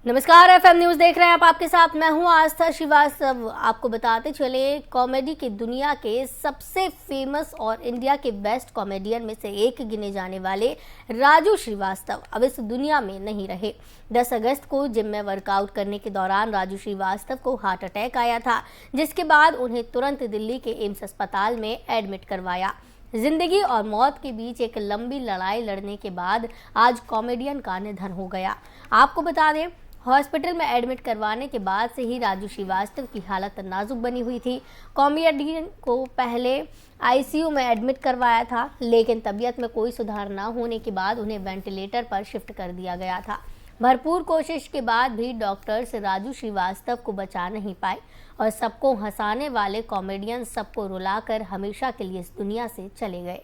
नमस्कार, FM news देख रहे हैं आप। आपके साथ मैं हूं आस्था श्रीवास्तव। आपको बताते चले, कॉमेडी की दुनिया के सबसे फेमस और इंडिया के बेस्ट कॉमेडियन में से एक गिने जाने वाले राजू श्रीवास्तव अब इस दुनिया में नहीं रहे। 10 अगस्त को जिम में वर्कआउट करने के दौरान राजू श्रीवास्तव को हार्ट अटैक आया था, जिसके बाद उन्हें तुरंत दिल्ली के एम्स अस्पताल में एडमिट करवाया। जिंदगी और मौत के बीच एक लंबी लड़ाई लड़ने के बाद आज कॉमेडियन का निधन हो गया। आपको बता दें, हॉस्पिटल में एडमिट करवाने के बाद से ही राजू श्रीवास्तव की हालत नाजुक बनी हुई थी। कॉमेडियन को पहले आईसीयू में एडमिट करवाया था, लेकिन तबीयत में कोई सुधार न होने के बाद उन्हें वेंटिलेटर पर शिफ्ट कर दिया गया था। भरपूर कोशिश के बाद भी डॉक्टर्स राजू श्रीवास्तव को बचा नहीं पाए और सबको हंसाने वाले कॉमेडियन सबको रुलाकर हमेशा के लिए इस दुनिया से चले गए।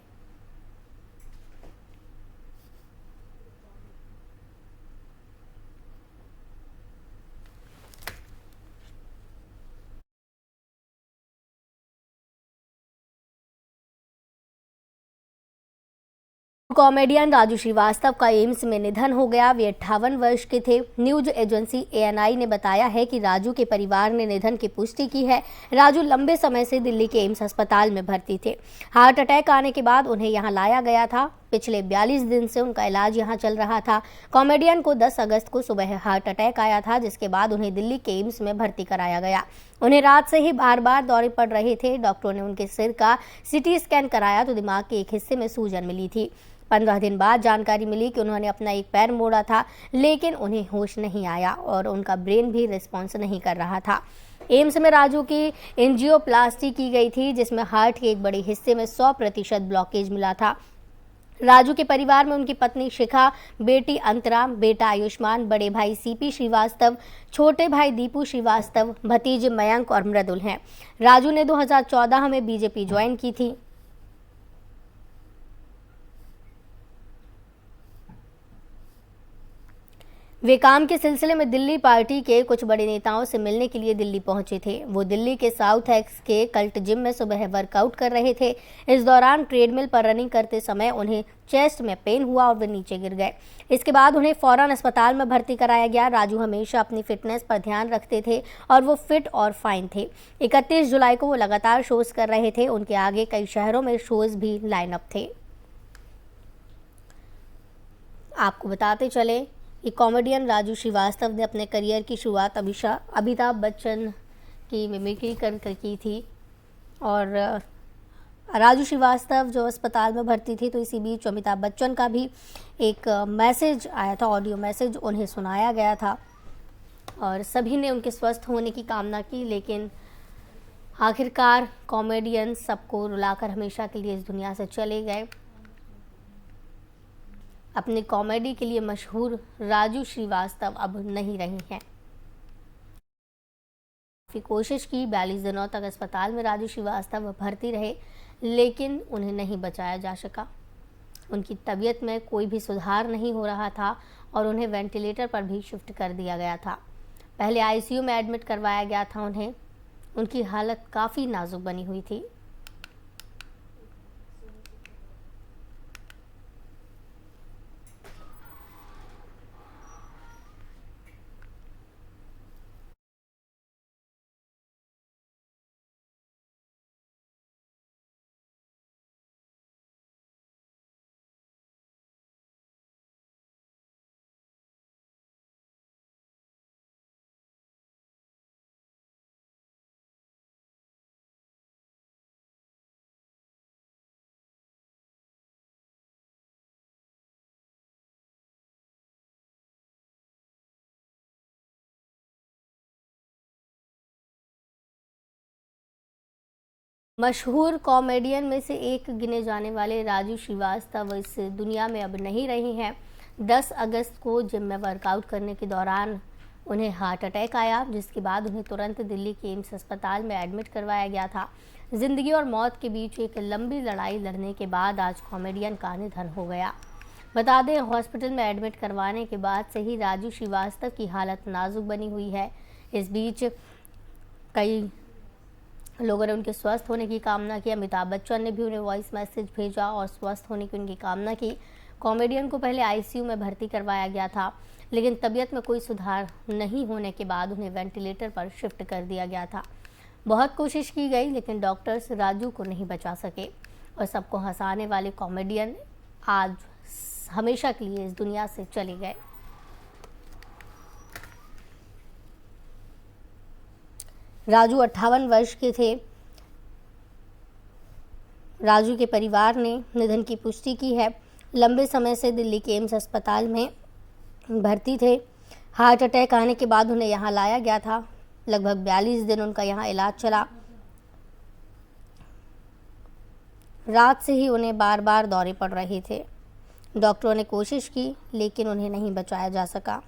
कॉमेडियन राजू श्रीवास्तव का एम्स में निधन हो गया। वे 58 वर्ष के थे। न्यूज एजेंसी एएनआई ने बताया है कि राजू के परिवार ने निधन की पुष्टि की है। राजू लंबे समय से दिल्ली के एम्स अस्पताल में भर्ती थे। हार्ट अटैक आने के बाद उन्हें यहां लाया गया था। पिछले 42 दिन से उनका इलाज यहां चल रहा था। कॉमेडियन को 10 अगस्त को सुबह हार्ट अटैक आया था, जिसके बाद उन्हें दिल्ली के एम्स में भर्ती कराया गया। उन्हें रात से ही बार बार दौरे पड़ रहे थे। डॉक्टरों ने उनके सिर का सीटी स्कैन कराया तो दिमाग के एक हिस्से में सूजन मिली थी। 15 दिन बाद जानकारी मिली कि उन्होंने अपना एक पैर मोड़ा था, लेकिन उन्हें होश नहीं आया और उनका ब्रेन भी रिस्पॉन्स नहीं कर रहा था। एम्स में राजू की एंजियोप्लास्टी की गई थी, जिसमें हार्ट के एक बड़े हिस्से में 100% ब्लॉकेज मिला था। राजू के परिवार में उनकी पत्नी शिखा, बेटी अंतरा, बेटा आयुष्मान, बड़े भाई सीपी श्रीवास्तव, छोटे भाई दीपू श्रीवास्तव, भतीजे मयंक और मृदुल हैं। राजू ने 2014 में बीजेपी ज्वाइन की थी। वे काम के सिलसिले में दिल्ली पार्टी के कुछ बड़े नेताओं से मिलने के लिए दिल्ली पहुंचे थे। वो दिल्ली के साउथ एक्स के कल्ट जिम में सुबह वर्कआउट कर रहे थे। इस दौरान ट्रेडमिल पर रनिंग करते समय उन्हें चेस्ट में पेन हुआ और वे नीचे गिर गए। इसके बाद उन्हें फौरन अस्पताल में भर्ती कराया गया। राजू हमेशा अपनी फिटनेस पर ध्यान रखते थे और वो फिट और फाइन थे। 31 जुलाई को वो लगातार शोज कर रहे थे। उनके आगे कई शहरों में शोज भी लाइनअप थे। आपको बताते चले, कॉमेडियन राजू श्रीवास्तव ने अपने करियर की शुरुआत अमिताभ बच्चन की मिमिक्री कर की थी। और राजू श्रीवास्तव जो अस्पताल में भर्ती थी, तो इसी बीच अमिताभ बच्चन का भी एक मैसेज आया था, ऑडियो मैसेज उन्हें सुनाया गया था और सभी ने उनके स्वस्थ होने की कामना की। लेकिन आखिरकार कॉमेडियन सबको रुलाकर हमेशा के लिए इस दुनिया से चले गए। अपनी कॉमेडी के लिए मशहूर राजू श्रीवास्तव अब नहीं रहे हैं। काफी कोशिश की, 42 दिनों तक अस्पताल में राजू श्रीवास्तव भर्ती रहे, लेकिन उन्हें नहीं बचाया जा सका। उनकी तबीयत में कोई भी सुधार नहीं हो रहा था और उन्हें वेंटिलेटर पर भी शिफ्ट कर दिया गया था। पहले आईसीयू में एडमिट करवाया गया था उन्हें। उनकी हालत काफ़ी नाजुक बनी हुई थी। मशहूर कॉमेडियन में से एक गिने जाने वाले राजू श्रीवास्तव इस दुनिया में अब नहीं रहे हैं। 10 अगस्त को जिम में वर्कआउट करने के दौरान उन्हें हार्ट अटैक आया, जिसके बाद उन्हें तुरंत दिल्ली के एम्स अस्पताल में एडमिट करवाया गया था। जिंदगी और मौत के बीच एक लंबी लड़ाई लड़ने के बाद आज कॉमेडियन का निधन हो गया। बता दें, हॉस्पिटल में एडमिट करवाने के बाद से ही राजू श्रीवास्तव की हालत नाजुक बनी हुई है। इस बीच कई लोगों ने उनके स्वस्थ होने की कामना की। अमिताभ बच्चन ने भी उन्हें वॉइस मैसेज भेजा और स्वस्थ होने की उनकी कामना की। कॉमेडियन को पहले आईसीयू में भर्ती करवाया गया था, लेकिन तबीयत में कोई सुधार नहीं होने के बाद उन्हें वेंटिलेटर पर शिफ्ट कर दिया गया था। बहुत कोशिश की गई, लेकिन डॉक्टर्स राजू को नहीं बचा सके और सबको हंसाने वाले कॉमेडियन आज हमेशा के लिए इस दुनिया से चले गए। राजू 58 वर्ष के थे। राजू के परिवार ने निधन की पुष्टि की है। लंबे समय से दिल्ली के एम्स अस्पताल में भर्ती थे। हार्ट अटैक आने के बाद उन्हें यहाँ लाया गया था। लगभग 42 दिन उनका यहाँ इलाज चला। रात से ही उन्हें बार बार दौरे पड़ रहे थे। डॉक्टरों ने कोशिश की, लेकिन उन्हें नहीं बचाया जा सका।